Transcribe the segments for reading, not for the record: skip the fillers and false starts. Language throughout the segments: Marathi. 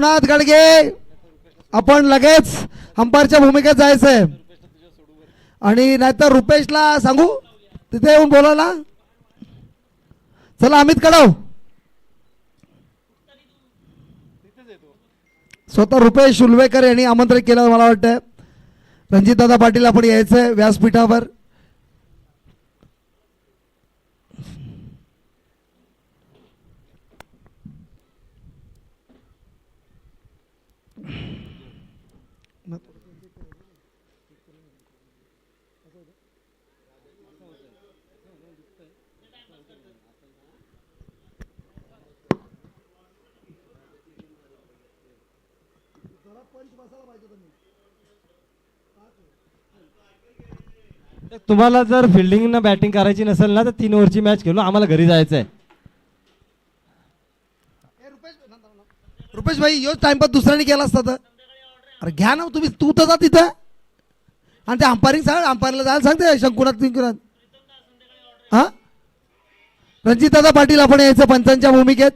नाथ गडगे आपण लगेच अंपायरच्या भूमिकेत जायचंय आणि नाहीतर रुपेशला सांगू तिथे येऊन बोलायला. चला अमित कडव स्वतः रुपेश उल्वेकर यांनी आमंत्रित केलं. मला वाटतं रणजितदादा पाटील आपण यायचंय व्यासपीठावर. तुम्हाला जर फिल्डिंग न बॅटिंग करायची नसेल ना तर 3 ओव्हरची मॅच खेळू, आम्हाला घरी जायचं आहे. रुपेश भाई योच टाइमपास दुसऱ्याने केला असता तर. अरे घ्या ना तुम्ही, तू तर जा तिथं आणि ते अंपायरिंग सांग, अंपायरला जायला सांगते शंकुनाथ बिंकुनाथ. हा रणजितदादा पाटील आपण यायचं पंचांच्या भूमिकेत.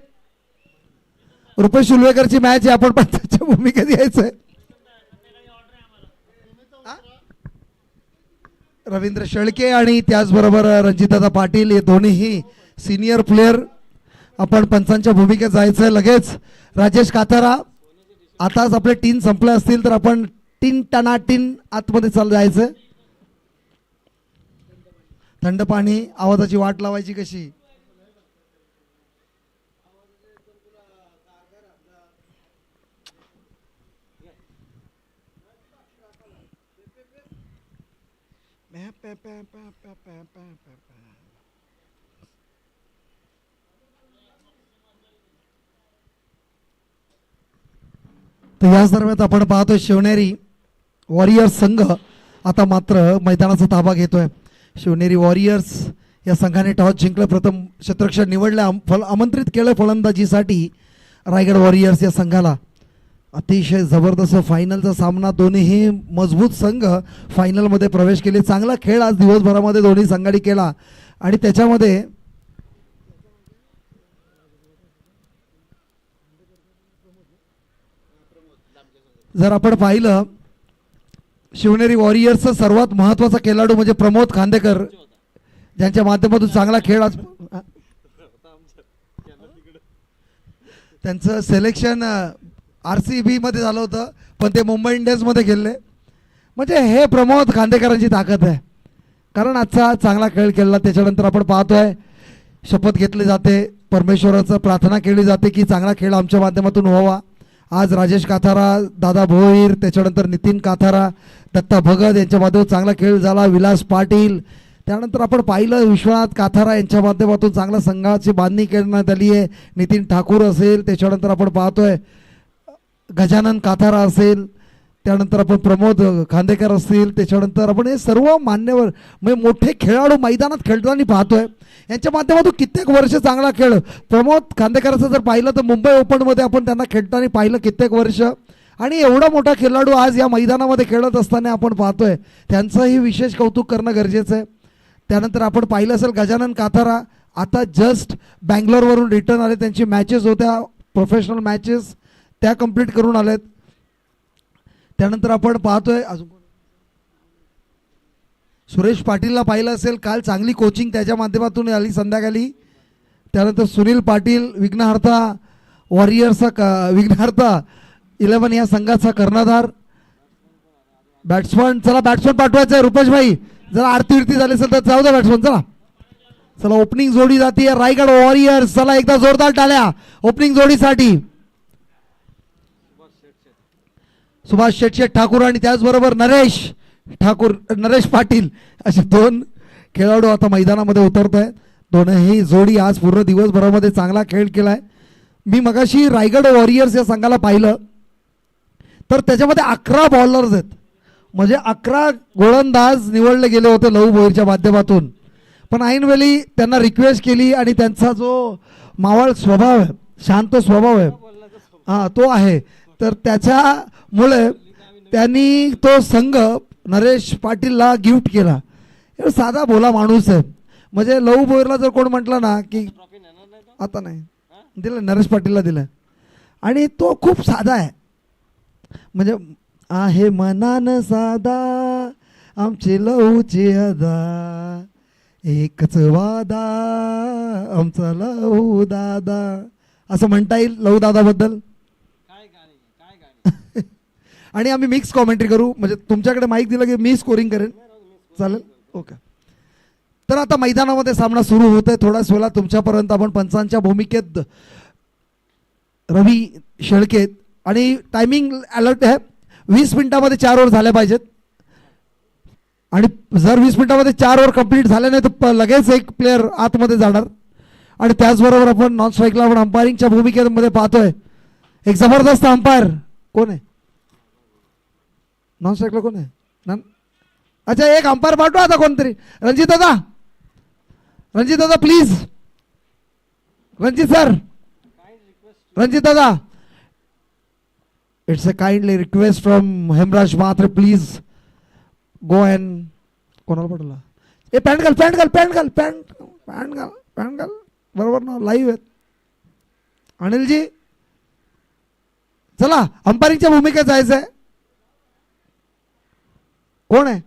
रुपेश उल्वेकरची मॅच आहे, आपण पंचांच्या भूमिकेत यायचंय. रवींद्र शेळके आणि त्याचबरोबर रणजितदादा पाटील हे दोन्हीही सिनियर प्लेयर आपण पंचांच्या भूमिकेत जायचं. लगेच राजेश काथारा आताच आपले टीन संपले असतील तर आपण टीन टना टीन आतमध्ये चाल जायचं. थंड पाणी आवाजाची वाट लावायची कशी. तर याच दरम्यान आपण पाहतोय शिवनेरी वॉरियर्स संघ आता मात्र मैदानाचा ताबा घेतोय. शिवनेरी वॉरियर्स या संघाने टॉस जिंकलं, प्रथम क्षेत्ररक्षण निवडलं, आमंत्रित केलं फलंदाजीसाठी रायगड वॉरियर्स या संघाला. अतिशय जबरदस्त फायनलचा सामना, दोन्हीही मजबूत संघ फायनलमध्ये प्रवेश केले. चांगला खेळ आज दिवसभरामध्ये दोन्ही संघांनी केला आणि त्याच्यामध्ये जर आपण पाहिलं शिवनेरी वॉरियर्सचा सर्वात महत्त्वाचा खेळाडू म्हणजे प्रमोद खांदेकर, ज्यांच्या माध्यमातून चांगला खेळ आज त्यांचं सिलेक्शन RCB मध्ये झालं होतं पण ते मुंबई इंडियन्समध्ये खेळले. म्हणजे हे प्रमोद खांदेकरांची ताकद आहे, कारण आजचा चांगला खेळ खेळला. त्याच्यानंतर आपण पाहतोय शपथ घेतली जाते, परमेश्वराचं प्रार्थना केली जाते की चांगला खेळ आमच्या माध्यमातून व्हावा. आज राजेश काथारा, दादा भोईर, त्याच्यानंतर नितीन काथारा, दत्ता भगत यांच्या माध्यमातून चांगला खेळ झाला. विलास पाटील, त्यानंतर आपण पाहिलं विश्वनाथ काथारा यांच्या माध्यमातून चांगला संघाची बांधणी करण्यात आली आहे. नितीन ठाकूर असेल, त्याच्यानंतर आपण पाहतोय गजानन काथारा असेल, त्यानंतर आपण प्रमोद खांदेकर असतील, त्याच्यानंतर आपण हे सर्व मान्यवर म्हणजे मोठे खेळाडू मैदानात खेळताना पाहतोय. यांच्या माध्यमातून कित्येक वर्ष चांगला खेळ. प्रमोद खांदेकरांचं जर पाहिलं तर मुंबई ओपनमध्ये आपण त्यांना खेळताना पाहिलं कित्येक वर्ष, आणि एवढा मोठा खेळाडू आज या मैदानामध्ये खेळत असताना आपण पाहतोय. त्यांचंही विशेष कौतुक करणं गरजेचं आहे. त्यानंतर आपण पाहिलं असेल गजानन काथारा आता जस्ट बँगलोरवरून रिटर्न आले. त्यांची मॅचेस होत्या प्रोफेशनल मॅचेस, त्या कंप्लीट करून आलेत. त्यानंतर आपण पाहतोय अजून सुरेश पाटीलला पाहिलं असेल, काल चांगली कोचिंग त्याच्या माध्यमातून आली संध्याकाळी. त्यानंतर सुनील पाटील विघ्नहर्ता वॉरियर्सचा विघ्नहर्ता 11 या संघाचा कर्णधार बॅट्समन. चला बॅट्समन पाठवायचं आहे रुपेश भाई, जरा आरती विरती झाली असेल तर जाऊ द्या बॅट्समन. चला चला ओपनिंग जोडी जाते रायगड वॉरियर्स. चला एकदा जोरदार टाळ्या ओपनिंग जोडीसाठी. सुभाष शेटशेट ठाकूर आणि त्याचबरोबर नरेश पाटील असे 2 खेळाडू आता मैदानामध्ये उतरत आहेत. दोनही जोडी आज पूर्ण दिवसभरामध्ये चांगला खेळ केलाय. मी मगाशी रायगड वॉरियर्स या संघाला पाहिलं तर त्याच्यामध्ये 11 बॉलर्स आहेत, म्हणजे 11 गोलंदाज निवडले गेले होते लहू भोईरच्या माध्यमातून. पण ऐनवेळी त्यांना रिक्वेस्ट केली आणि त्यांचा जो मावळ स्वभाव आहे, शांत स्वभाव आहे, हां तो आहे, तर त्याच्यामुळे त्यांनी तो संघ नरेश पाटीलला गिफ्ट केला. साधा भोला माणूस आहे, म्हणजे लहू भोईरला जर कोण म्हटलं ना की आता नाही दिलं, नरेश पाटीलला दिलं. आणि तो खूप साधा आहे. म्हणजे आहे मनान साधा आमची लवची अदा, एकच वादा आमचा लहू दादा, असं म्हणता येईल लहू दादाबद्दल. आणि आम्ही मिक्स कॉमेंट्री करू, म्हणजे तुमच्याकडे माईक दिलं की मी स्कोरिंग करेन, चालेल? ओके. तर आता मैदानामध्ये सामना सुरू होत आहे. थोड्याच वेळा तुमच्यापर्यंत आपण पंचांच्या भूमिकेत रवी शेळके आणि टायमिंग अलर्ट आहे. 20 मिनिटामध्ये 4 ओव्हर झाल्या पाहिजेत आणि जर 20 मिनिटामध्ये 4 ओव्हर कंप्लीट झाले नाही तर लगेच एक प्लेअर आतमध्ये जाणार. आणि त्याचबरोबर आपण नॉन स्ट्राईकला आपण अंपायरिंगच्या भूमिकेमध्ये पाहतोय एक जबरदस्त अंपायर. कोण आहे नॉन स्ट्राईकला? कोण आहे? अच्छा, एक अंपायर पाठवा आता कोणतरी. रणजित दादा, रणजित दादा प्लीज. रणजित सर, रणजित दादा, it's a kindly request from Hemraj Mhatre, please go and. कोणाला पाठवला? ए पॅन्ट घाल, पॅन्ट घाल, पॅन्ट घाल, पॅन्ट घाल, पॅन्ट घाल. बरोबर ना, लाईव्ह आहेत. अनिलजी चला अंपायरिंगच्या भूमिकेत जायचं आहे. कोण आहे?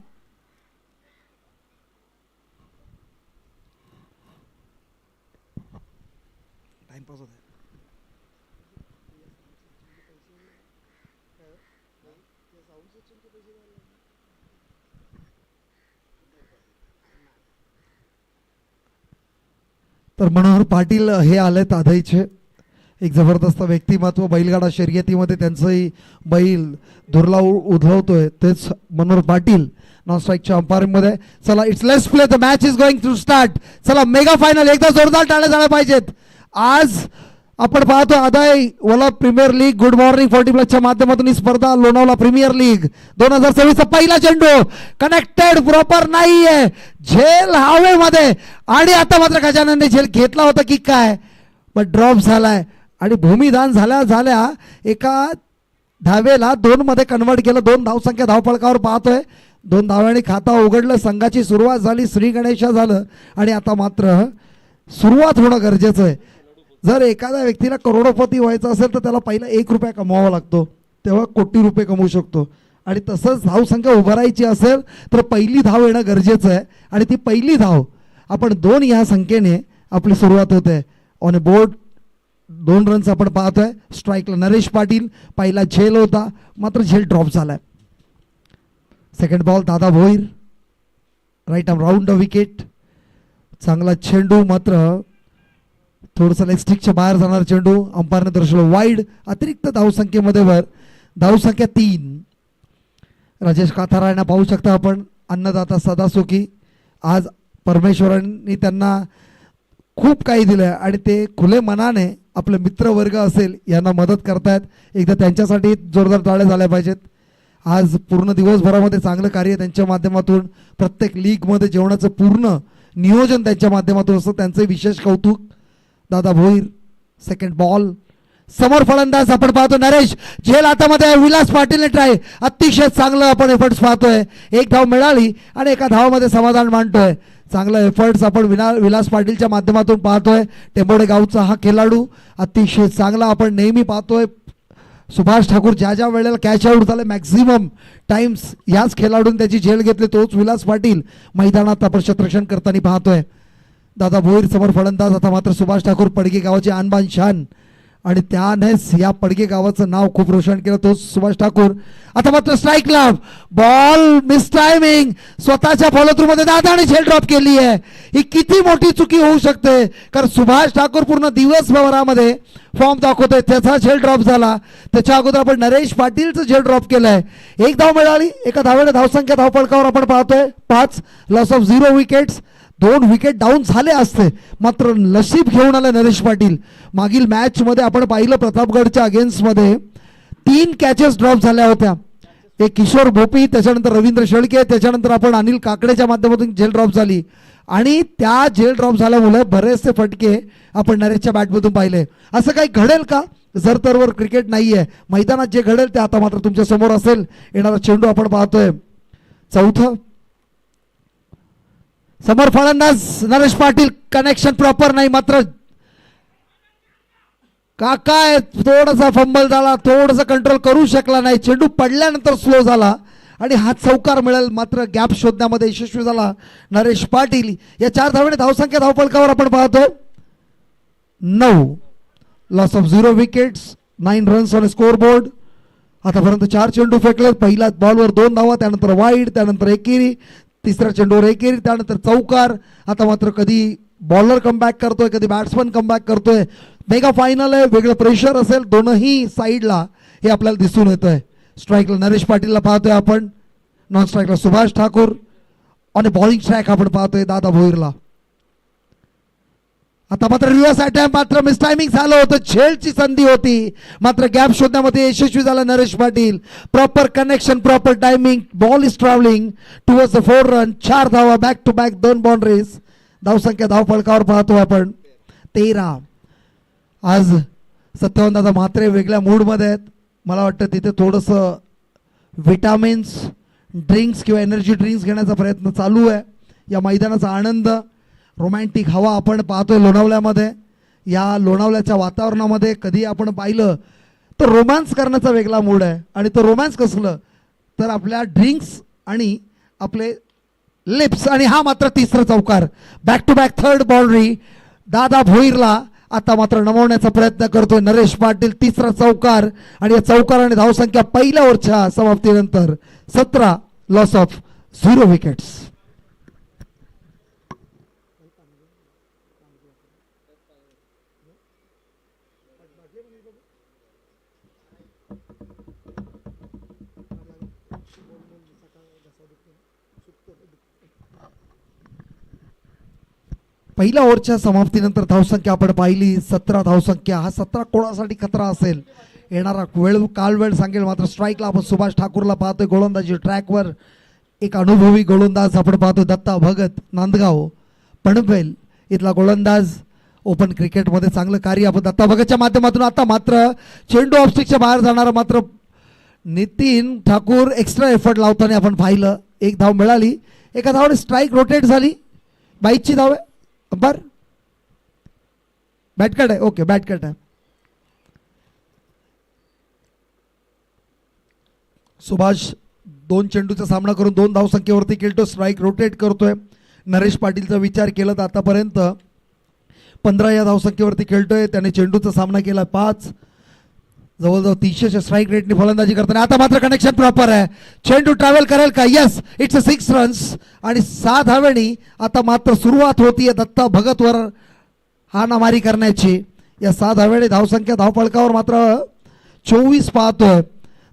टाइमपास होत आहे. तर मनोहर पाटील हे आलेत आधईचे. एक जबरदस्त व्यक्तिमत्व, बैलगाडा शर्यतीमध्ये त्यांचंही बैल धुरला उधळवतोय तेच मनोहर पाटील नॉन स्ट्राईकच्या अंपायरिंगमध्ये. चला it's let's play, the match is going to start. चला मेगा फायनल एकदा जोरदार टाळ्या झाल्या पाहिजेत. आज आपण पाहतो आदाय ओला प्रीमियर लीग गुड मॉर्निंग 40+ माध्यमातून ही स्पर्धा लोणावळा प्रीमियर लीग 2026 पहिला चेंडू कनेक्टेड प्रॉपर नाहीये, झेल हवेमध्ये. आणि आता मात्र गजाननने झेल घेतला होता की काय, पण ड्रॉप झालाय. आणि भूमिदान झाल्या झाल्या एका धावेला 2 मध्ये कन्वर्ट केलं. 2 धावसंख्या धावफलकावर पाहतोय. 2 धाव्यांनी खाता उघडलं. संघाची सुरुवात झाली, श्री गणेशा झालं. आणि आता मात्र सुरुवात होणं गरजेचं आहे. जर एखाद्या व्यक्तीला करोडपती व्हायचं असेल तर त्याला पहिला 1 रुपया कमवावा लागतो, तेव्हा कोटी रुपये कमवू शकतो. आणि तसंच धावसंख्या उभारायची असेल तर पहिली धाव येणं गरजेचं आहे. आणि ती पहिली धाव आपण 2 या संख्येने आपली सुरुवात होते. ऑन अ बोर्ड 2 रन्स आपण पाहतोय. स्ट्राईकला नरेश पाटील, पहिला झेल होता मात्र झेल ड्रॉप झालाय. Second ball Dada Bhoir, right arm round the wicket. चांगला चेंडू मात्र थोडंसं लेग स्टिकच्या बाहेर जाणार चेंडू. अंपायरने दर्शवलं वाईड. अतिरिक्त धावसंख्येमध्ये वर धावसंख्या 3. राजेश काथारा यांना पाहू शकता आपण, अन्नदाता सदासुखी. आज परमेश्वरांनी त्यांना खूप काही दिलं आहे आणि ते खुले मनाने आपले मित्रवर्ग असेल यांना मदत करतायत. एकदा त्यांच्यासाठी जोरदार टाळ्या झाल्या पाहिजेत. आज पूर्ण दिवसभरामध्ये चांगलं कार्य त्यांच्या माध्यमातून, प्रत्येक लीगमध्ये जेवणाचं पूर्ण नियोजन त्यांच्या माध्यमातून असतं. त्यांचं विशेष कौतुक. दादा भोईर, सेकंड बॉल. समोर फलंदाज आपण पाहतो नरेश, झेल हातामध्ये. विलास पाटीलने ट्राय, अतिशय चांगलं आपण एफर्ट्स पाहतोय. 1 धाव मिळाली आणि एका धावामध्ये समाधान मानतोय. चांगलं एफर्ट्स आपण विलास पाटीलच्या माध्यमातून पाहतोय. टेंबोडे गावचा हा खेळाडू अतिशय चांगला आपण नेहमी पाहतोय. सुभाष ठाकूर ज्या ज्या वेळेला कॅच आउट झाले मॅक्झिमम टाइम्स याच खेळाडून त्याची झेल घेतली, तोच विलास पाटील मैदानात आपण क्षेत्ररक्षण करताना पाहतोय. दादा भोईर समोर फलंदाज. आता मात्र सुभाष ठाकूर, पडगे गावाचे आणबान शान, आणि त्यानेच या पडगे गावाचं नाव खूप रोशन केलं, तोच सुभाष ठाकूर. आता मात्र स्ट्राईकला बॉल मिस टायमिंग. स्वतःच्या फॉलो थ्रू मध्ये दादाने झेल ड्रॉप केली आहे. ही किती मोठी चुकी होऊ शकते, कारण सुभाष ठाकूर पूर्ण दिवसभरामध्ये फॉर्म दाखवतोय. त्याचा झेल ड्रॉप झाला. त्याच्या अगोदर आपण नरेश पाटीलचं झेल ड्रॉप केलंय. 1 धाव मिळाली. एका धावेने धावसंख्या धावफलकावर आपण पाहतोय 5. Loss of 0 wickets. 2 wicket down झाले असते मात्र नशीब घेऊन आलं नरेश पाटील. मागील मॅच मध्ये आपण पाहिलं प्रतापगडच्या अगेन्स्ट मध्ये 3 कॅचेस ड्रॉप झाल्या होत्या. एक किशोर भोपी, त्याच्यानंतर रवींद्र शेळके, त्याच्यानंतर आपण अनिल काकडेच्या माध्यमातून झेल ड्रॉप झाली. आणि त्या झेल ड्रॉप झाल्यामुळे बरेचसे फटके आपण नरेशच्या बॅटमधून पाहिले. असं काही घडेल का? जर तरवर क्रिकेट नाहीये. मैदानात जे घडेल ते आता मात्र तुमच्या समोर असेल. येणारा चेंडू आपण पाहतोय 4थं. समोर फलंदाज नरेश पाटील, कनेक्शन प्रॉपर नाही मात्र काका थोडासा फंबल झाला, थोडासा कंट्रोल करू शकला नाही, चेंडू पडल्यानंतर स्लो झाला आणि हा चौकार मिळेल, मात्र गॅप शोधण्यामध्ये यशस्वी झाला नरेश पाटील. या 4 धावेने धावसंख्या धावफलकावर आपण पाहतो 9. Loss of 0 wickets, 9 runs on score board. आतापर्यंत 4 चेंडू फेकले, पहिल्या बॉलवर 2 धावा, त्यानंतर वाईड, त्यानंतर एकेरी, तिसऱ्या चेंडूवर एकेरी, त्यानंतर चौकार. आता मात्र कधी बॉलर कमबॅक करतोय, कधी बॅट्समन कमबॅक करतोय. मेगा फायनल आहे, वेगळं प्रेशर असेल दोनही साईडला, हे आपल्याला दिसून येत आहे. स्ट्राईकला नरेश पाटीलला पाहतोय आपण, नॉन स्ट्राईकला सुभाष ठाकूर आणि बॉलिंग स्ट्राईक आपण पाहतोय दादा भोईरला. आता मात्र रिव्हर्स अटॅम्प, मात्र मिस टायमिंग झालं होतं, झेलची संधी होती, मात्र गॅप शोधण्यामध्ये यशस्वी झाला Naresh Patil. Proper connection, proper timing, ball is travelling towards the 4 run. 4 धावा बॅक टू बॅक, 2 बाउंड्रीज. धावसंख्या धावफलकावर पाहतो आपण 13. आज सत्यवान दादा म्हात्रे वेगळ्या मूडमध्ये आहेत. मला वाटतं तिथे थोडंसं विटामिन्स ड्रिंक्स किंवा एनर्जी ड्रिंक्स घेण्याचा प्रयत्न चालू आहे. या मैदानाचा आनंद, रोमॅन्टिक हवा आपण पाहतोय लोणावळ्यामध्ये. या लोणावळ्याच्या वातावरणामध्ये कधी आपण पाहिलं तर रोमॅन्स करण्याचा वेगळा मूड आहे, आणि तो रोमॅन्स कसलं तर आपल्या ड्रिंक्स आणि आपले लिप्स. आणि हा मात्र तिसरा चौकार, back to back 3rd boundary दादा भोईरला. आता मात्र नमवण्याचा प्रयत्न करतोय नरेश पाटील. तिसरा चौकार, आणि या चौकाराने धावसंख्या पहिल्या ओव्हरच्या समाप्तीनंतर 17. Loss of 0 wickets. पहिल्या ओव्हरच्या समाप्तीनंतर धावसंख्या आपण पाहिली 17 धावसंख्या. हा 17 कोणासाठी खतरा असेल, येणारा कालवेळ सांगेल. मात्र स्ट्राईकला आपण सुभाष ठाकूरला पाहतोय, गोलंदाजी ट्रॅकवर एक अनुभवी गोलंदाज आपण पाहतोय दत्ता भगत, नांदगाव पणवेल इथला गोलंदाज. ओपन क्रिकेटमध्ये चांगलं कार्य आपण दत्ता भगतच्या माध्यमातून. आता मात्र चेंडू ऑफस्टिकच्या बाहेर जाणारा, मात्र नितीन ठाकूर एक्स्ट्रा एफर्ट लावताना आपण पाहिलं. 1 धाव मिळाली, एका धावाने स्ट्राईक रोटेट झाली. 22ची धाव आहे. अंपायर बॅटकट आहे, ओके बॅटकट आहे. सुभाष 2 चेंडूचा सामना करून 2 धावसंख्येवरती खेळतो, स्ट्राईक रोटेट करतोय. नरेश पाटीलचा विचार केला तर आतापर्यंत 15 या धावसंख्येवरती खेळतोय. त्याने चेंडूचा सामना केला 5, जवळजवळ 300च्या स्ट्राईक रेटने फलंदाजी करताना. आता मात्र कनेक्शन प्रॉपर आहे, चेंडू ट्रॅव्हल करेल का? यस, इट्स 6 रन्स आणि 6 धावेनी आता मात्र सुरुवात होतीये दत्ता भगतवर हाणामारी करण्याची. या 6 धावेने धावसंख्या धावफलकावर मात्र 24 पाहतोय.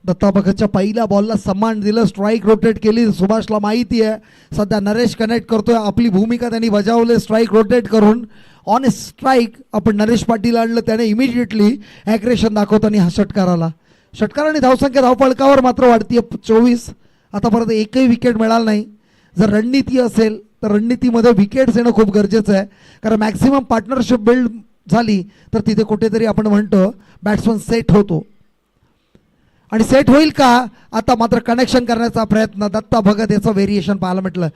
दत्ता भगतच्या पहिल्या बॉलला सन्मान दिलं, स्ट्राईक रोटेट केली. सुभाषला माहिती आहे सध्या नरेश कनेक्ट करतोय, आपली भूमिका त्यांनी बजावली स्ट्राईक रोटेट करून. ऑन स्ट्राईक आपण नरेश पाटील आणलं, त्याने इमिजिएटली ॲग्रेशन दाखवताना हा षटकार आला. षटकाराने धावसंख्या धावफलकावर मात्र वाढतीये 24. आतापर्यंत एकही विकेट मिळाला नाही. जर रणनीती असेल तर रणनीतीमध्ये विकेट्स येणं खूप गरजेचं आहे, कारण मॅक्सिमम पार्टनरशिप बिल्ड झाली तर तिथे कुठेतरी आपण म्हणतो बॅट्समन सेट होतो, आणि सेट होईल का? आता मात्र कनेक्शन करण्याचा प्रयत्न दत्ता भगत. याचं व्हेरिएशन पाहायला म्हटलं,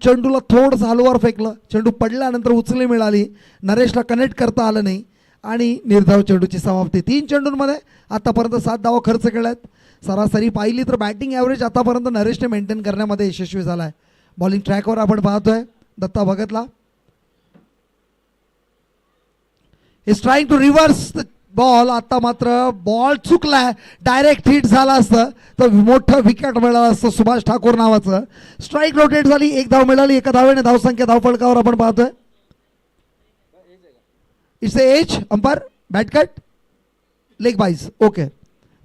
चेंडूला थोडंसं हलवार फेकलं, चेंडू पडल्यानंतर उचलली मिळाली, नरेशला कनेक्ट करता आलं नाही आणि निर्धाव चेंडूची समाप्ती. 3 चेंडूंमध्ये आतापर्यंत 7 धावा खर्च केल्यात. सरासरी पाहिली तर बॅटिंग ॲव्हरेज आतापर्यंत नरेशने मेंटेन करण्यामध्ये यशस्वी झाला आहे. बॉलिंग ट्रॅकवर आपण पाहतोय दत्ता भगतला. Is trying to reverse ball. आता मात्र बॉल चुकलाय, डायरेक्ट हिट झाला असतं तर मोठं विकेट मिळालं असतं सुभाष ठाकूर नावाचं. स्ट्राईक रोटेट झाली, 1 धाव मिळाली. एका धावेने धावसंख्या धावफलकावर आपण पाहतोय. It's edge. Umpire bat cut, leg byes, okay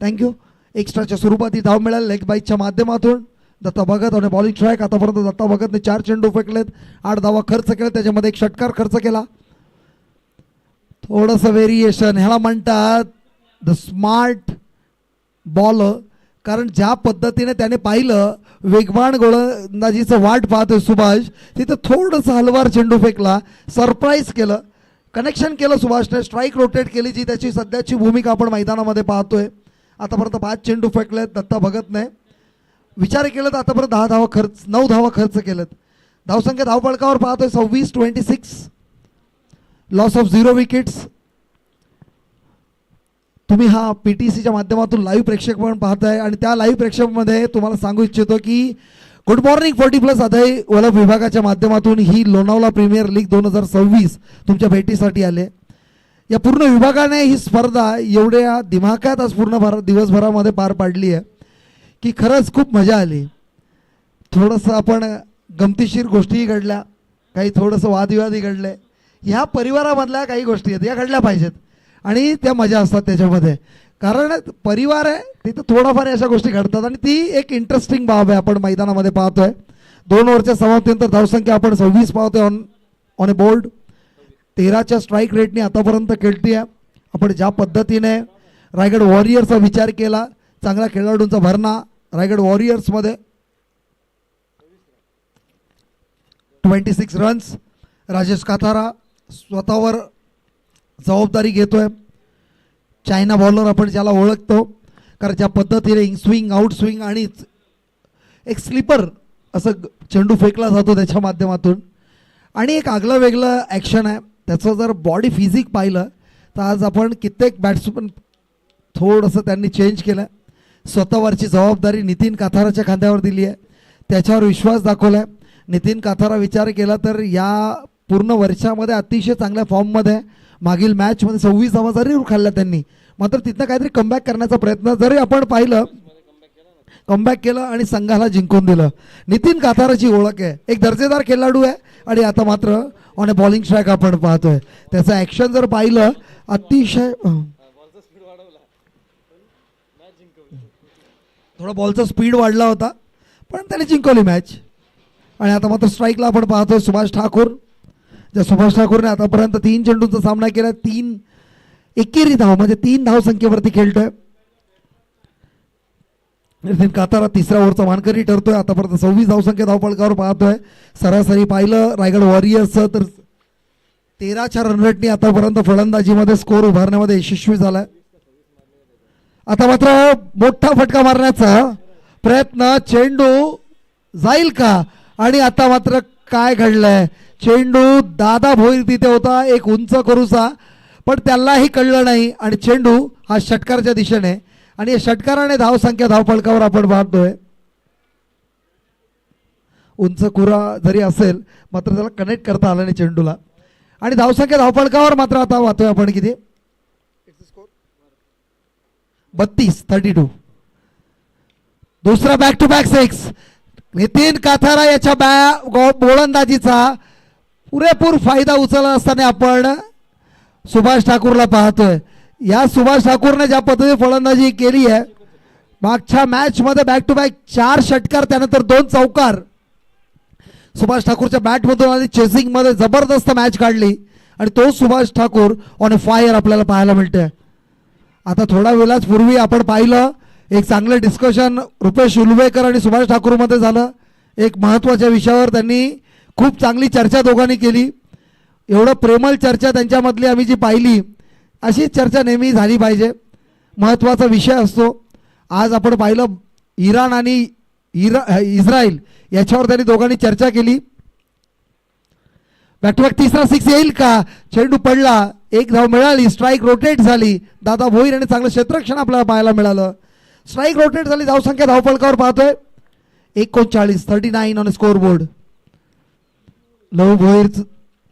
thank you. एक्स्ट्राच्या स्वरूपात ही धाव मिळाली लेग बाईजच्या माध्यमातून. दत्ता भगत आणि बॉलिंग स्ट्राईक. आतापर्यंत दत्ता भगतने 4 चेंडू फेकलेत, 8 धावा खर्च केले, त्याच्यामध्ये 1 षटकार खर्च केला. थोडंसं व्हेरिएशन, ह्याला म्हणतात द स्मार्ट बॉलर, कारण ज्या पद्धतीने त्याने पाहिलं वेगवान गोलंदाजीचं वाट पाहतोय सुभाष, तिथं थोडंसं हलवार चेंडू फेकला, सरप्राईज केलं, कनेक्शन केलं सुभाषने, स्ट्राईक रोटेट केली, जी त्याची सध्याची भूमिका आपण मैदानामध्ये पाहतोय. आतापर्यंत 5 चेंडू फेकलेत दत्ता भगतने. विचार केलं तर आतापर्यंत 9 धावा खर्च केलेत. धावसंख्या धावफलकावर पाहतोय 26-26. Loss of 0 wickets. तुम्ही हा PTCच्या माध्यमातून लाईव्ह प्रेक्षेपण पाहताय आणि त्या लाईव्ह प्रेक्षेपणामध्ये तुम्हाला सांगू इच्छितो की गुड मॉर्निंग 40+ अधय वलभ विभागाच्या माध्यमातून ही लोणावळा प्रीमियर लीग 2026 तुमच्या भेटीसाठी आले. या पूर्ण विभागाने ही स्पर्धा एवढ्या दिमाखात आज पूर्ण दिवसभरामध्ये पार पाडली आहे की खरंच खूप मजा आली. थोडंसं आपण गमतीशीर गोष्टीही घडल्या, काही थोडंसं वादविवादही घडले. ह्या परिवारामधल्या काही गोष्टी आहेत या घडल्या पाहिजेत आणि त्या मजा असतात त्याच्यामध्ये. कारण परिवार आहे तिथं थोडाफार अशा गोष्टी घडतात आणि ती एक इंटरेस्टिंग बाब आहे. आपण मैदानामध्ये पाहतोय 2 ओव्हरच्या समाप्तीनंतर धावसंख्या आपण 26 पाहतोय ऑन ए बोर्ड. 13च्या स्ट्राईक रेटने आतापर्यंत खेळती आहे. आपण ज्या पद्धतीने रायगड वॉरियर्सचा विचार केला, चांगल्या खेळाडूंचा भरणा रायगड वॉरियर्समध्ये 26 रन्स. राजेश काथारा स्वतःवर जबाबदारी घेतोय. चायना बॉलर आपण ज्याला ओळखतो, कारण ज्या पद्धतीने इन स्विंग आउट स्विंग आणि एक स्लीपर असं चेंडू फेकला जातो त्याच्या माध्यमातून आणि एक आगलं वेगळं ॲक्शन आहे त्याचं. जर बॉडी फिजिक पाहिलं तर आज आपण कित्येक बॅट्समन थोडंसं त्यांनी चेंज केलं. स्वतःवरची जबाबदारी नितीन काथाराच्या खांद्यावर दिली आहे, त्याच्यावर विश्वास दाखवला आहे. नितीन काथारा विचार केला तर या पूर्ण वर्षामध्ये अतिशय चांगल्या फॉर्ममध्ये मागील मॅचमध्ये 26 धावा जरी खाल्ल्या त्यांनी, मात्र तिथनं काहीतरी कमबॅक करण्याचा प्रयत्न जरी आपण पाहिलं, कमबॅक केलं आणि संघाला जिंकून दिलं. नितीन काथाराची ओळख आहे, एक दर्जेदार खेळाडू आहे आणि आता मात्र ऑन अ बॉलिंग स्ट्राईक आपण पाहतोय. त्याचं ॲक्शन जर पाहिलं अतिशय थोडा बॉलचा स्पीड वाढला होता पण त्याने जिंकवली मॅच. आणि आता मात्र स्ट्राईकला आपण पाहतोय सुभाष ठाकूर, ज्या सुभाष ठाकूरने आतापर्यंत 3 चेंडूंचा सामना केला, 3 एकेरी धाव म्हणजे 3 धावसंख्येवरती खेळतोय. नितीन काथारा 3ऱ्या ओव्हरचा मानकरी ठरतोय. आतापर्यंत 26 धावसंख्या धावफलकावर पाहतोय. सरासरी पाहिलं रायगड वॉरियर्सचं तर 13च्या रनरेटनी आतापर्यंत फलंदाजीमध्ये स्कोर उभारण्यामध्ये यशस्वी झालाय. आता मात्र मोठा फटका मारण्याचा प्रयत्न, चेंडू जाईल का? आणि आता मात्र काय घडलंय, चेंडू दादा भोईर तिथे होता एक उंच करूचा, पण त्यालाही कळलं नाही आणि चेंडू हा षटकाराच्या दिशेने आणि या षटकाराने धावसंख्या धावफलकावर आपण पाहतोय. उंच कुरा जरी असेल मात्र त्याला कनेक्ट करता आलं नाही चेंडूला आणि धावसंख्या धावफलकावर मात्र आता पाहतोय आपण किती 32-32. दुसरा बॅक टू बॅक 6. नितीन काथारा याच्या गोलंदाजीचा पुरेपूर फायदा उचलला असताना आपण सुभाष ठाकूरला पाहतोय. या सुभाष ठाकूरने ज्या पद्धतीने फलंदाजी केली आहे, मागच्या मॅच मध्ये बॅक टू बॅक 4 षटकार त्यानंतर 2 चौकार सुभाष ठाकूरच्या बॅटमधून आणि चेसिंग मध्ये जबरदस्त मॅच काढली आणि तो Subhash Thakur on a fire आपल्याला पाहायला मिळतोय. आता थोडा वेळाच पूर्वी आपण पाहिलं एक चांगलं डिस्कशन रुपेश उलवेकर आणि सुभाष ठाकूरमध्ये झालं. एक महत्त्वाच्या विषयावर त्यांनी खूप चांगली चर्चा दोघांनी केली. एवढं प्रेमळ चर्चा त्यांच्यामधली आम्ही जी पाहिली, अशी चर्चा नेहमी झाली पाहिजे, महत्त्वाचा विषय असतो. आज आपण पाहिलं इराण आणि इस्रायल याच्यावर त्यांनी दोघांनी चर्चा केली. बॅक टू बॅक 3रा 6 येईल का? चेंडू पडला, 1 धाव मिळाली, स्ट्राईक रोटेट झाली. दादा भोईर आणि चांगलं क्षेत्ररक्षण आपल्याला पाहायला मिळालं. स्ट्राईक रोटेट झाली, धावसंख्या धावफलकावर पाहतोय 39-39 ऑन स्कोर बोर्ड. लव भोईर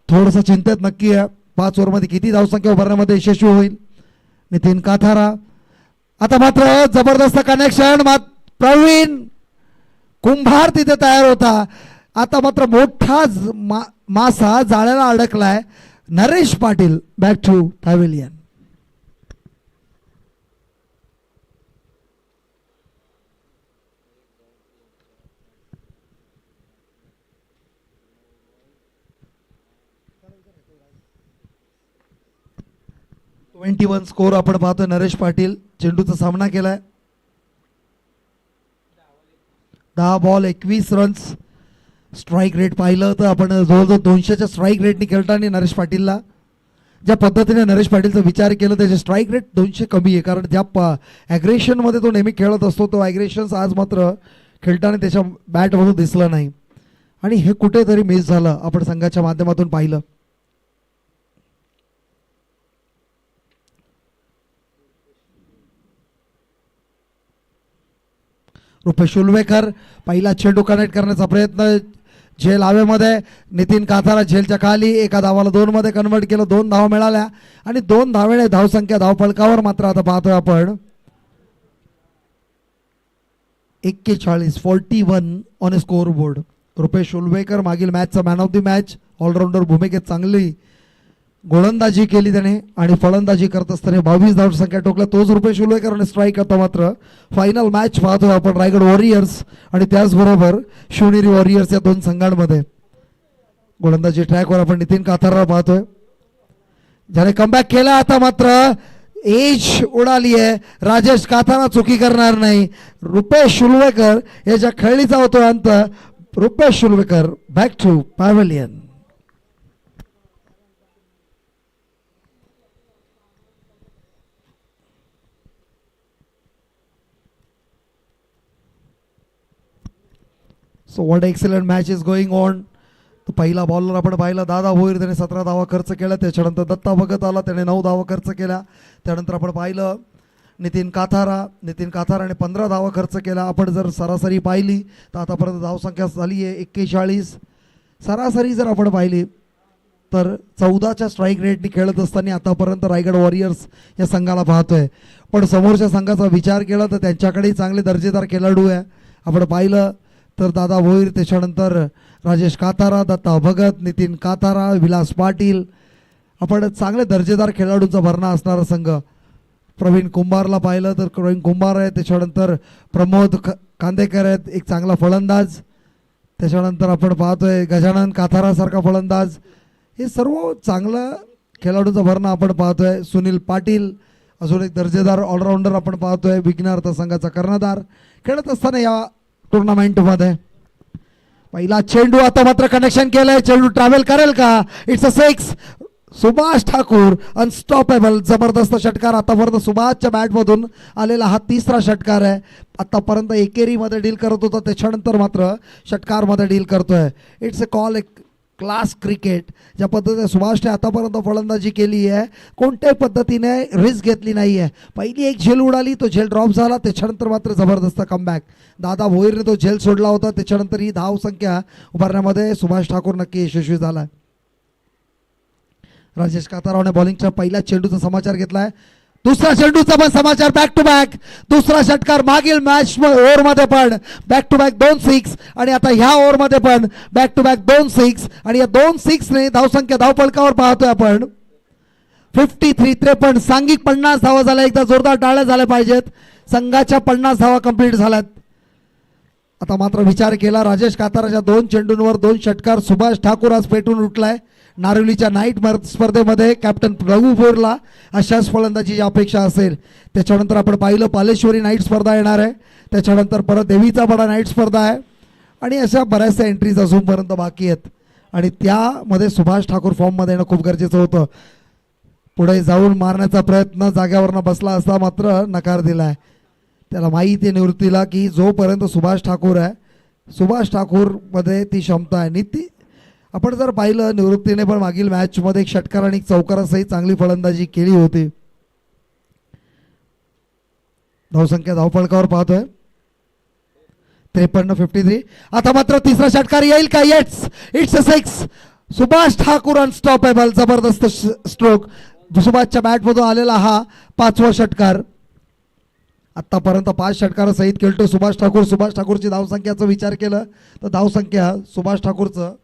थोडंसं चिंतेत नक्की आहे, 5 ओव्हरमध्ये किती धावसंख्या उभारण्यामध्ये यशस्वी होईल. नितीन काथारा आता मात्र जबरदस्त कनेक्शन, प्रवीण कुंभार तिथे तयार होता. आता मात्र मोठा मासा जाळ्याला अडकलाय. Naresh Patil back to pavilion. One score आपण पाहतोय. नरेश पाटील चेंडूचा सामना केलाय. 10 बॉल 21 रन्स. स्ट्राईक रेट पाहिलं तर आपण जवळजवळ 200च्या स्ट्राईक रेटने खेळताना नरेश पाटीलला ज्या पद्धतीने नरेश पाटीलचा विचार केला त्याचे स्ट्राईक रेट 200 कमी आहे, कारण ज्या ॲग्रेशनमध्ये तो नेहमी खेळत असतो तो ॲग्रेशन्स आज मात्र खेळताना त्याच्या बॅटमधून दिसलं नाही आणि हे कुठेतरी मिस झालं. आपण संघाच्या माध्यमातून पाहिलं. रुपेश उल्वेकर पहिला चेंडू कनेक्ट करण्याचा प्रयत्न, झेल हवेमध्ये, नितीन काथारा झेलच्या खाली, एका धावाला 2 मध्ये कन्वर्ट केलं, 2 धावा मिळाल्या आणि 2 धावेने धावसंख्या धावफलकावर. मात्र आता पाहतोय आपण 41 on a score board. Rupesh Ulvekar मागील मॅचचा man of the match, all rounder भूमिकेत चांगली गोलंदाजी केली त्याने आणि फलंदाजी करत असताना 22 धावसंख्या टोकल्या तोच रुपेश उल्वेकर आणि स्ट्राईक आता मात्र फायनल मॅच पाहतोय आपण रायगड वॉरियर्स आणि त्याचबरोबर शिवनेरी वॉरियर्स या दोन संघांमध्ये. गोलंदाजी ट्रॅकवर आपण नितीन काथारला पाहतोय ज्याने कमबॅक केला. आता मात्र एज उडाली आहे, राजेश काथारा चुकी करणार नाही. रुपेश उल्वेकर याच्या खेळीचा होतो अंत. Rupesh Ulvekar back to pavilion. So what excellent match is going on. तो पहिला बॉलर आपण पाहिला दादा भोईर, त्याने 17 धावा खर्च केला. त्याच्यानंतर दत्ता भगत आला, त्याने 9 धावा खर्च केल्या. त्यानंतर आपण पाहिलं नितीन काथाराने 15 धावा खर्च केला. आपण जर सरासरी पाहिली तर आतापर्यंत धावसंख्या झाली आहे 41. सरासरी जर आपण पाहिली तर 14च्या स्ट्राईक रेटने खेळत असताना आतापर्यंत रायगड वॉरियर्स या संघाला पाहतोय. पण समोरच्या संघाचा विचार केला तर त्यांच्याकडेही चांगले दर्जेदार खेळाडू आहे. आपण पाहिलं तर दादा भोईर, त्याच्यानंतर राजेश काथारा, दत्ता भगत, नितीन काथारा, विलास पाटील, आपण चांगले दर्जेदार खेळाडूंचा भरणा असणारा संघ. प्रवीण कुंभारला पाहिलं तर प्रवीण कुंभार आहे, त्याच्यानंतर प्रमोद कांदेकर आहेत, एक चांगला फलंदाज. त्याच्यानंतर आपण पाहतोय गजानन काथारासारखा फलंदाज. हे सर्व चांगलं खेळाडूंचा भरणा आपण पाहतोय. सुनील पाटील अजून एक दर्जेदार ऑलराऊंडर आपण पाहतोय, विघ्नार्थ संघाचा कर्णधार खेळत असताना या टुर्नामेंटमध्ये. पहिला चेंडू आता मात्र कनेक्शन केलंय, चेंडू ट्रॅव्हल करेल का? It's a 6. Subhash Thakur unstoppable, जबरदस्त षटकार. आतापर्यंत सुभाषच्या बॅटमधून आलेला हा 3रा षटकार आहे. आतापर्यंत एकेरीमध्ये डील करत होता, त्याच्यानंतर मात्र षटकारमध्ये डील करतोय. इट्स अ कॉल, एक क्लास क्रिकेट. ज्या पद्धतीने सुभाषने आतापर्यंत फलंदाजी केली आहे, कोणत्याही पद्धतीने रिस्क घेतली नाही आहे. पहिली एक झेल उडाली, तो झेल ड्रॉप झाला, त्याच्यानंतर मात्र जबरदस्त कमबॅक. दादा भोईरने तो झेल सोडला होता, त्याच्यानंतर ही धावसंख्या उभारण्यामध्ये सुभाष ठाकूर नक्की यशस्वी झाला. राजेश काथारावने बॉलिंगच्या पहिल्या चेंडूचा समाचार घेतलाय. दुसरा चेंडूचा पण समाचार, बॅक टू बॅक दुसरा षटकार. मागील मॅच ओव्हरमध्ये पण बॅक टू बॅक 2 6 आणि आता ह्या ओव्हरमध्ये पण बॅक टू बॅक 2 6 आणि या 2 6ने धावसंख्या धावफलकावर पाहतोय आपण 53-53. सांघिक 50 धावा झाल्या. एकदा जोरदार टाळ्या झाल्या पाहिजेत. संघाच्या 50 धावा कंप्लीट झाल्यात. आता मात्र विचार केला राजेश काथाराच्या 2 चेंडूंवर 2 षटकार. सुभाष ठाकूर आज पेटून उठलाय. नारोलीच्या नाईट स्पर्धेमध्ये कॅप्टन रघु बोरला अशाच फलंदाजीची अपेक्षा असेल. त्याच्यानंतर आपण पाहिलं पालेश्वरी नाईट स्पर्धा येणार आहे, त्याच्यानंतर परत देवीचा बडा नाईट स्पर्धा आहे आणि अशा बऱ्याचशा एंट्रीज अजूनपर्यंत बाकी आहेत आणि त्यामध्ये सुभाष ठाकूर फॉर्ममध्ये येणं खूप गरजेचं होतं. पुढे जाऊन मारण्याचा प्रयत्न, जाग्यावरनं बसला असता मात्र नकार दिला आहे. त्याला माहिती आहे निवृत्तीला की जोपर्यंत सुभाष ठाकूर आहे, सुभाष ठाकूरमध्ये ती क्षमता आहे. नीती आपण जर पाहिलं निवृत्तीने पण मागील मॅचमध्ये एक षटकार आणि एक चौकारासही चांगली फलंदाजी केली होती. धावसंख्या धावफलकावर पाहतोय 53-53. आता मात्र 3रा षटकार येईल का? Yes, it's a 6. Subhash Thakur unstoppable, जबरदस्त स्ट्रोक. सुभाषच्या बॅटमधून आलेला हा 5वा षटकार. आतापर्यंत 5 षटकारासहित खेळतो सुभाष ठाकूर. सुभाष ठाकूरची धावसंख्याचा विचार केला तर धावसंख्या सुभाष ठाकूरचं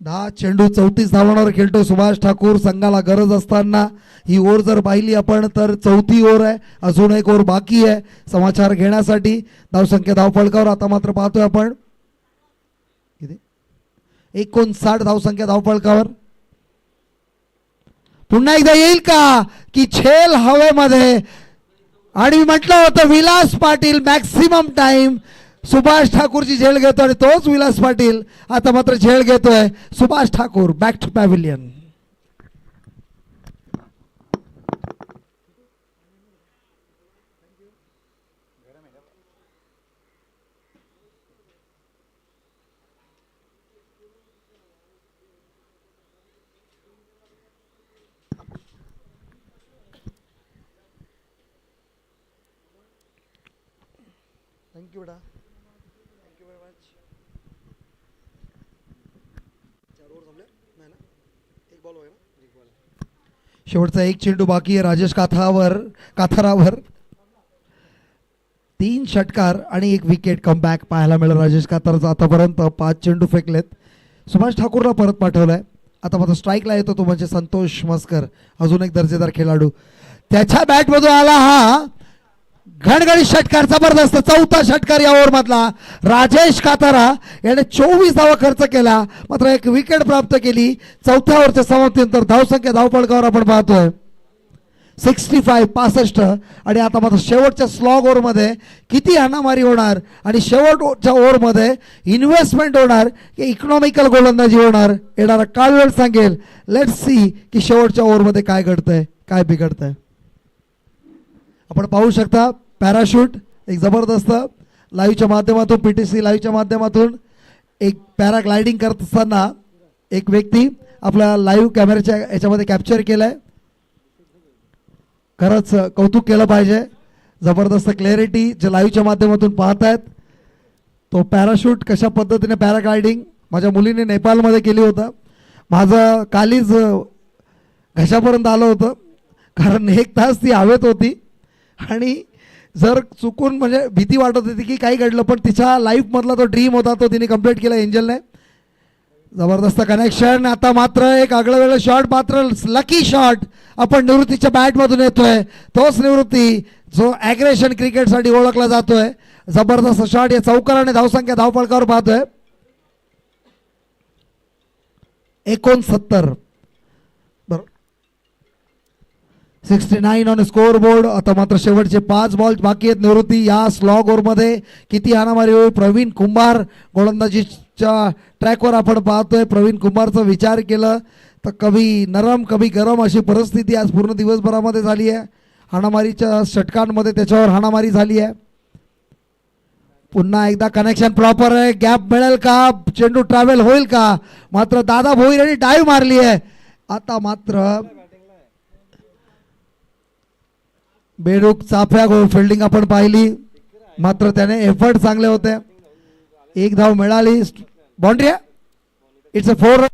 10 चेंडू 34 धावांवर खेळतो सुभाष ठाकूर. संघाला गरज असताना ही ओव्हर जर पाहिली आपण तर 4थी ओव्हर आहे, अजून एक ओव्हर बाकी आहे समाचार घेण्यासाठी. धावसंख्या धावफलकावर आता मात्र पाहतोय आपण 59 धावसंख्या धावफलकावर. पुन्हा एकदा येईल का की झेल हवेमध्ये? आणि मी म्हटलं होतं विलास पाटील मॅक्सिमम टाइम सुभाष ठाकूरची झेल घेतो आणि तोच विलास पाटील आता मात्र झेल घेतोय. Subhash Thakur back to pavilion. Thank you बेटा, थँक्यू व्हेरी मच. 4 ओव्हर संपले नाही ना, एक बॉल होईल ना, एक बॉल. शेवटचा एक चेंडू बाकी आहे राजेश काथारावर. 3 षटकार आणि 1 विकेट कमबॅक पाहायला मिळेल राजेश काथारचं. आतापर्यंत 5 चेंडू फेकलेत. सुभाष ठाकूरला परत पाठवलंय. आता मात्र स्ट्राईकला येतो तो म्हणजे संतोष मस्कर, अजून एक दर्जेदार खेळाडू. त्याच्या बॅटमधून आला हा घणघणीत षटकार, जबरदस्त 4था षटकार या ओव्हर मधला. राजेश कातारा याने 24 धावा खर्च केला, मात्र 1 विकेट प्राप्त केली. 4थ्या ओव्हरच्या समाप्तीनंतर धावसंख्या धावपळकावर आपण पाहतोय 65. आणि आता मात्र शेवटच्या स्लॉग ओव्हरमध्ये किती हाणामारी होणार आणि शेवटच्या ओव्हरमध्ये इन्व्हेस्टमेंट होणार की इकॉनॉमिकल गोलंदाजी होणार, येणारा काळवेळ सांगेल. लेट्स सी की शेवटच्या ओव्हरमध्ये काय घडतंय, काय बिघडतंय. आपण पाहू शकता पॅराशूट एक जबरदस्त लाईव्हच्या माध्यमातून, PTC लाईव्हच्या माध्यमातून एक पॅराग्लायडिंग करत असताना एक व्यक्ती आपल्या लाईव्ह कॅमेऱ्याच्या याच्यामध्ये कॅप्चर केलाय. खरंच कौतुक केलं पाहिजे. जबरदस्त क्लॅरिटी जे लाईव्हच्या माध्यमातून पाहतायत. तो पॅराशूट कशा पद्धतीने पॅराग्लायडिंग माझ्या मुलीने नेपाळमध्ये केली होतं. माझं कालीच घशापर्यंत आलं होतं, कारण 1 तास ती हवेत होती आणि जर चुकून म्हणजे भीती वाटत होती की काही घडलं, पण तिच्या लाईफमधला तो ड्रीम होता तो तिने कंप्लीट केला एंजलने. जबरदस्त कनेक्शन. आता मात्र एक आगळं वेगळं शॉट, मात्र लकी शॉट आपण निवृत्तीच्या बॅटमधून येतोय. तोच निवृत्ती जो ॲग्रेशन क्रिकेटसाठी ओळखला जातोय. जबरदस्त शॉट या चौकाराने धावसंख्या धावपळकावर पाहतोय 69. 69 ऑन स्कोर बोर्ड. आता मात्र शेवटचे 5 बॉल बाकी आहेत. निवृत्ती या स्लॉग ओव्हरमध्ये किती हाणामारी होईल. प्रवीण कुंभार गोलंदाजीच्या ट्रॅकवर आपण पाहतोय. प्रवीण कुंभारचा विचार केलं तर कभी नरम कभी गरम अशी परिस्थिती आज पूर्ण दिवसभरामध्ये झाली आहे. हाणामारीच्या षटकांमध्ये त्याच्यावर हाणामारी झाली आहे. पुन्हा एकदा कनेक्शन प्रॉपर आहे. गॅप मिळेल का, चेंडू ट्रॅव्हल होईल का, मात्र दादा भोईर यांनी डाईव्ह मारली आहे. आता मात्र बेडूक चाफ्या फिल्डिंग आपण पाहिली, मात्र त्याने एफर्ट चांगले होते. 1 धाव मिळाली. बाउंड्री आहे. It's a 4 run.